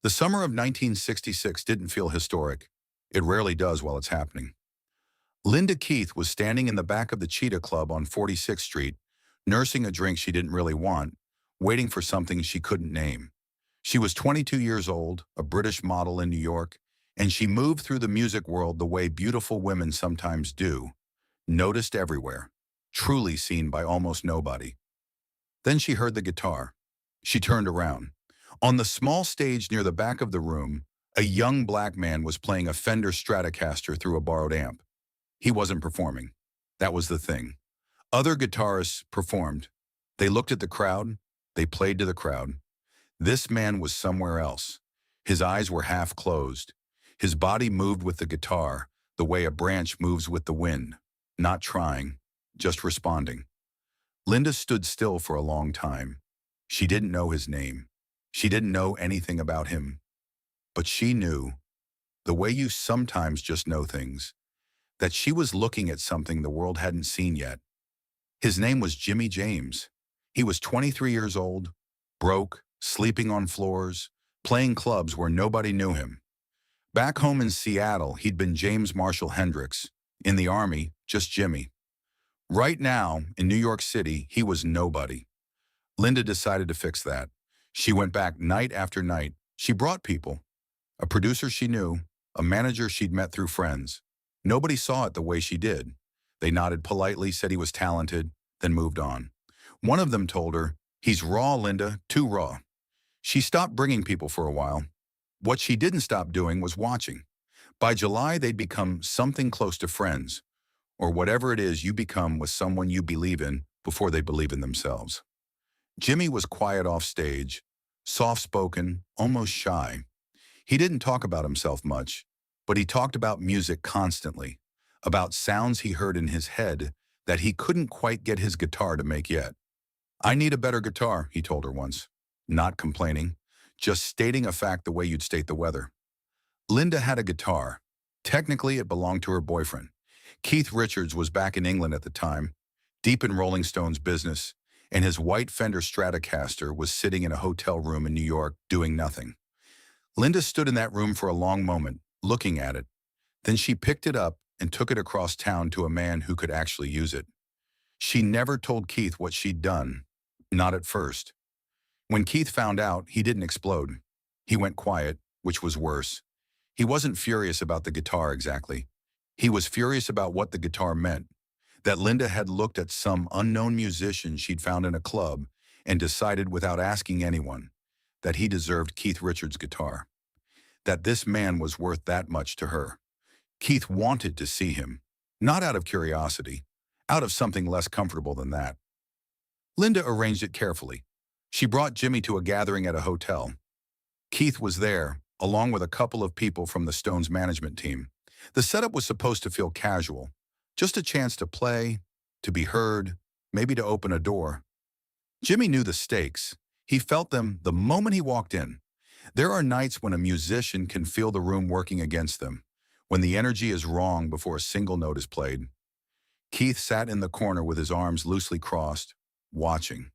The summer of 1966 didn't feel historic. It rarely does while it's happening. Linda Keith was standing in the back of the Cheetah Club on 46th Street, nursing a drink she didn't really want, waiting for something she couldn't name. She was 22 years old, a British model in New York, and she moved through the music world the way beautiful women sometimes do, noticed everywhere, truly seen by almost nobody. Then she heard the guitar. She turned around. On the small stage near the back of the room, a young black man was playing a Fender Stratocaster through a borrowed amp. He wasn't performing. That was the thing. Other guitarists performed. They looked at the crowd. They played to the crowd. This man was somewhere else. His eyes were half closed. His body moved with the guitar, the way a branch moves with the wind. Not trying, just responding. Linda stood still for a long time. She didn't know his name. She didn't know anything about him. But she knew, the way you sometimes just know things, that she was looking at something the world hadn't seen yet. His name was Jimmy James. He was 23 years old, broke, sleeping on floors, playing clubs where nobody knew him. Back home in Seattle, he'd been James Marshall Hendrix. In the Army, just Jimmy. Right now, in New York City, he was nobody. Linda decided to fix that. She went back night after night. She brought people. A producer she knew, a manager she'd met through friends. Nobody saw it the way she did. They nodded politely, said he was talented, then moved on. One of them told her, "He's raw, Linda, too raw." She stopped bringing people for a while. What she didn't stop doing was watching. By July, they'd become something close to friends, or whatever it is you become with someone you believe in before they believe in themselves. Jimmy was quiet off stage, soft-spoken, almost shy. He didn't talk about himself much, but he talked about music constantly, about sounds he heard in his head that he couldn't quite get his guitar to make yet. "I need a better guitar," he told her once. Not complaining, just stating a fact the way you'd state the weather. Linda had a guitar. Technically, it belonged to her boyfriend. Keith Richards was back in England at the time, deep in Rolling Stone's business, and his white Fender Stratocaster was sitting in a hotel room in New York doing nothing. Linda stood in that room for a long moment, looking at it. Then she picked it up and took it across town to a man who could actually use it. She never told Keith what she'd done, not at first. When Keith found out, he didn't explode. He went quiet, which was worse. He wasn't furious about the guitar exactly. He was furious about what the guitar meant, that Linda had looked at some unknown musician she'd found in a club and decided without asking anyone that he deserved Keith Richards' guitar, that this man was worth that much to her. Keith wanted to see him, not out of curiosity, out of something less comfortable than that. Linda arranged it carefully. She brought Jimmy to a gathering at a hotel. Keith was there, along with a couple of people from the Stones management team. The setup was supposed to feel casual, just a chance to play, to be heard, maybe to open a door. Jimmy knew the stakes. He felt them the moment he walked in. There are nights when a musician can feel the room working against them, when the energy is wrong before a single note is played. Keith sat in the corner with his arms loosely crossed, watching.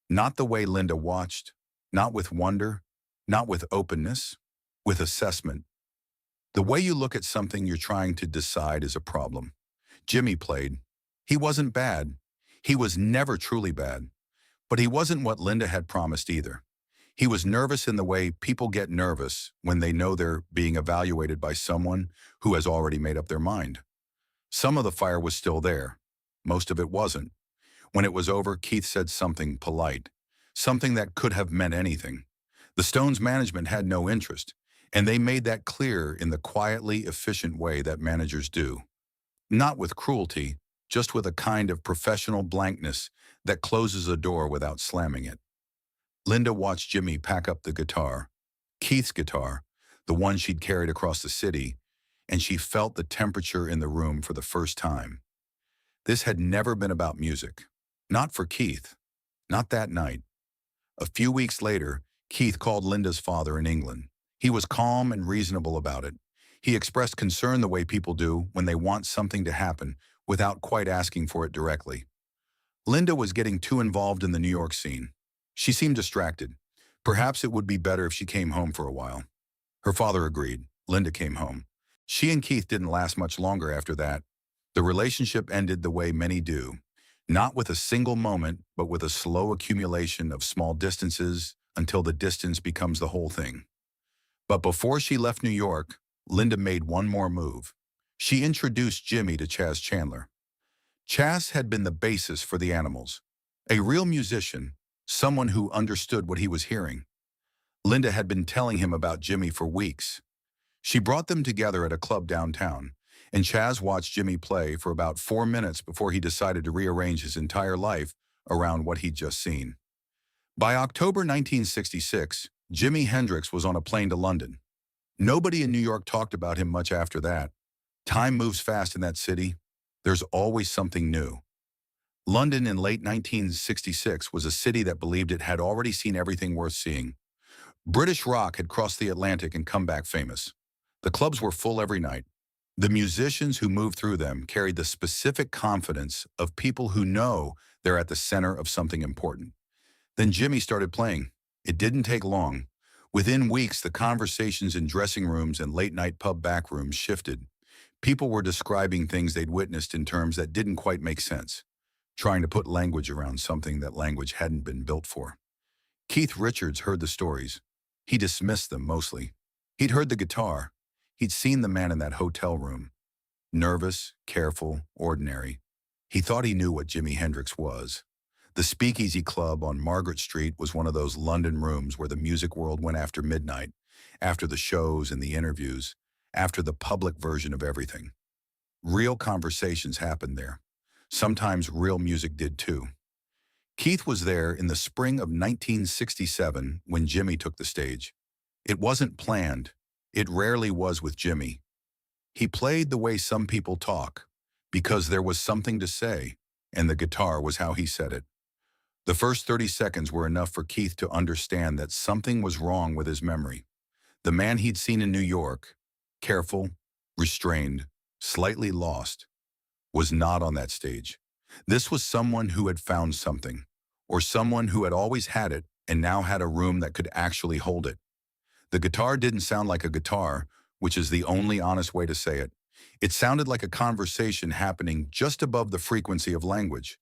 Not the way Linda watched, not with wonder, not with openness, with assessment. The way you look at something you're trying to decide is a problem. Jimmy played. He wasn't bad. He was never truly bad. But he wasn't what Linda had promised either. He was nervous in the way people get nervous when they know they're being evaluated by someone who has already made up their mind. Some of the fire was still there. Most of it wasn't. When it was over, Keith said something polite, something that could have meant anything. The Stones management had no interest, and they made that clear in the quietly efficient way that managers do. Not with cruelty, just with a kind of professional blankness that closes a door without slamming it. Linda watched Jimmy pack up the guitar, Keith's guitar, the one she'd carried across the city, and she felt the temperature in the room for the first time. This had never been about music. Not for Keith. Not that night. A few weeks later, Keith called Linda's father in England. He was calm and reasonable about it. He expressed concern the way people do when they want something to happen without quite asking for it directly. Linda was getting too involved in the New York scene. She seemed distracted. Perhaps it would be better if she came home for a while. Her father agreed. Linda came home. She and Keith didn't last much longer after that. The relationship ended the way many do, not with a single moment, but with a slow accumulation of small distances until the distance becomes the whole thing. But before she left New York, Linda made one more move. She introduced Jimi to Chas Chandler. Chas had been the basis for the Animals, a real musician, someone who understood what he was hearing. Linda had been telling him about Jimi for weeks. She brought them together at a club downtown, and Chas watched Jimi play for about 4 minutes before he decided to rearrange his entire life around what he'd just seen. By October 1966, Jimi Hendrix was on a plane to London. Nobody in New York talked about him much after that. Time moves fast in that city. There's always something new. London in late 1966 was a city that believed it had already seen everything worth seeing. British rock had crossed the Atlantic and come back famous. The clubs were full every night. The musicians who moved through them carried the specific confidence of people who know they're at the center of something important. Then Jimi started playing. It didn't take long. Within weeks, the conversations in dressing rooms and late-night pub back rooms shifted. People were describing things they'd witnessed in terms that didn't quite make sense, trying to put language around something that language hadn't been built for. Keith Richards heard the stories. He dismissed them mostly. He'd heard the guitar. He'd seen the man in that hotel room. Nervous, careful, ordinary. He thought he knew what Jimi Hendrix was. The Speakeasy Club on Margaret Street was one of those London rooms where the music world went after midnight, after the shows and the interviews, after the public version of everything. Real conversations happened there. Sometimes real music did too. Keith was there in the spring of 1967 when Jimi took the stage. It wasn't planned. It rarely was with Jimi. He played the way some people talk, because there was something to say, and the guitar was how he said it. The first 30 seconds were enough for Keith to understand that something was wrong with his memory. The man he'd seen in New York, careful, restrained, slightly lost, was not on that stage. This was someone who had found something, or someone who had always had it and now had a room that could actually hold it. The guitar didn't sound like a guitar, which is the only honest way to say it. It sounded like a conversation happening just above the frequency of language.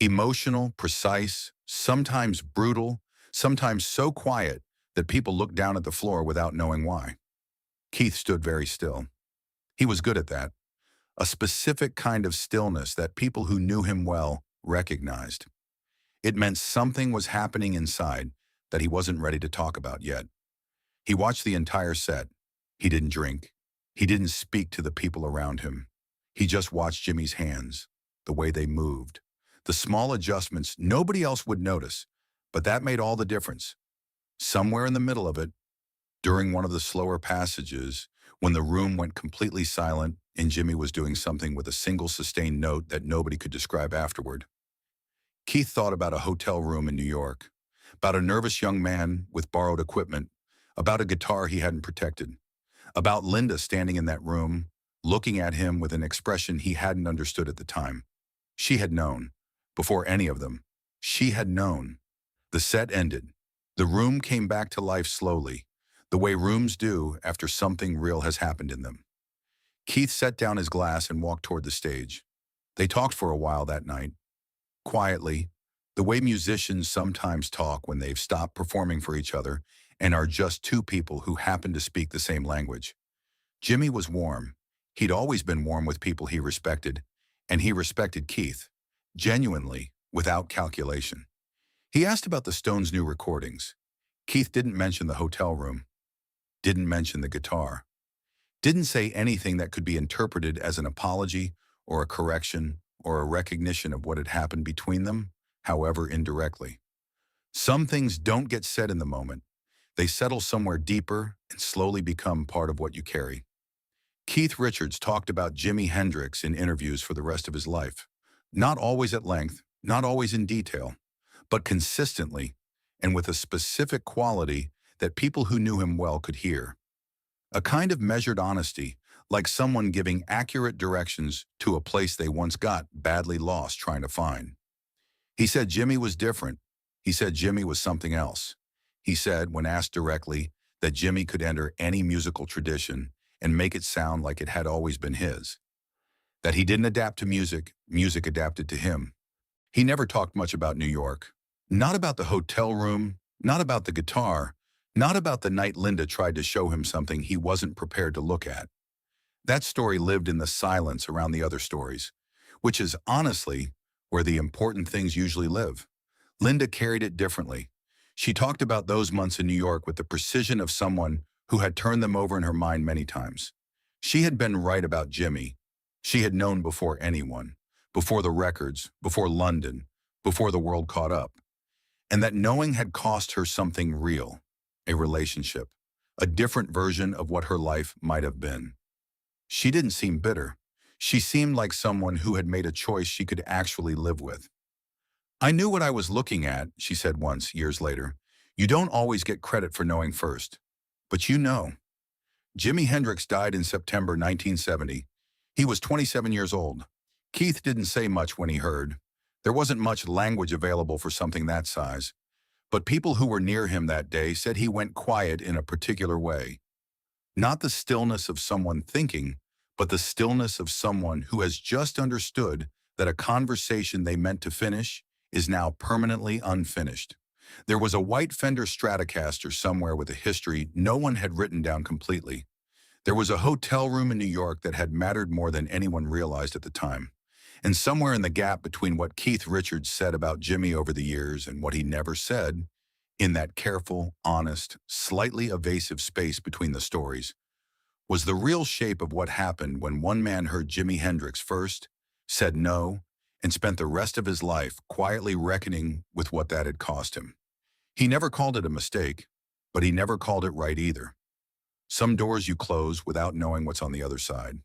Emotional, precise, sometimes brutal, sometimes so quiet that people looked down at the floor without knowing why. Keith stood very still. He was good at that. A specific kind of stillness that people who knew him well recognized. It meant something was happening inside that he wasn't ready to talk about yet. He watched the entire set. He didn't drink. He didn't speak to the people around him. He just watched Jimi's hands, the way they moved, the small adjustments nobody else would notice, but that made all the difference. Somewhere in the middle of it, during one of the slower passages, when the room went completely silent and Jimi was doing something with a single sustained note that nobody could describe afterward, Keith thought about a hotel room in New York, about a nervous young man with borrowed equipment, about a guitar he hadn't protected, about Linda standing in that room, looking at him with an expression he hadn't understood at the time. She had known. Before any of them, she had known. The set ended. The room came back to life slowly, the way rooms do after something real has happened in them. Keith set down his glass and walked toward the stage. They talked for a while that night, quietly, the way musicians sometimes talk when they've stopped performing for each other and are just two people who happen to speak the same language. Jimi was warm. He'd always been warm with people he respected, and he respected Keith, genuinely, without calculation. He asked about the Stones' new recordings. Keith didn't mention the hotel room, didn't mention the guitar, didn't say anything that could be interpreted as an apology or a correction or a recognition of what had happened between them, however indirectly. Some things don't get said in the moment. They settle somewhere deeper and slowly become part of what you carry. Keith Richards talked about Jimi Hendrix in interviews for the rest of his life. Not always at length, not always in detail, but consistently and with a specific quality that people who knew him well could hear. A kind of measured honesty, like someone giving accurate directions to a place they once got badly lost trying to find. He said Jimi was different. He said Jimi was something else. He said, when asked directly, that Jimmy could enter any musical tradition and make it sound like it had always been his. That he didn't adapt to music, music adapted to him. He never talked much about New York. Not about the hotel room, not about the guitar, not about the night Linda tried to show him something he wasn't prepared to look at. That story lived in the silence around the other stories, which is honestly where the important things usually live. Linda carried it differently. She talked about those months in New York with the precision of someone who had turned them over in her mind many times. She had been right about Jimmy. She had known before anyone, before the records, before London, before the world caught up. And that knowing had cost her something real, a relationship, a different version of what her life might have been. She didn't seem bitter. She seemed like someone who had made a choice she could actually live with. I knew what I was looking at, she said once, years later. You don't always get credit for knowing first. But you know. Jimi Hendrix died in September 1970. He was 27 years old. Keith didn't say much when he heard. There wasn't much language available for something that size. But people who were near him that day said he went quiet in a particular way. Not the stillness of someone thinking, but the stillness of someone who has just understood that a conversation they meant to finish is now permanently unfinished. There was a white Fender Stratocaster somewhere with a history no one had written down completely. There was a hotel room in New York that had mattered more than anyone realized at the time. And somewhere in the gap between what Keith Richards said about Jimmy over the years and what he never said, in that careful, honest, slightly evasive space between the stories, was the real shape of what happened when one man heard Jimi Hendrix first, said no, and spent the rest of his life quietly reckoning with what that had cost him. He never called it a mistake, but he never called it right either. Some doors you close without knowing what's on the other side.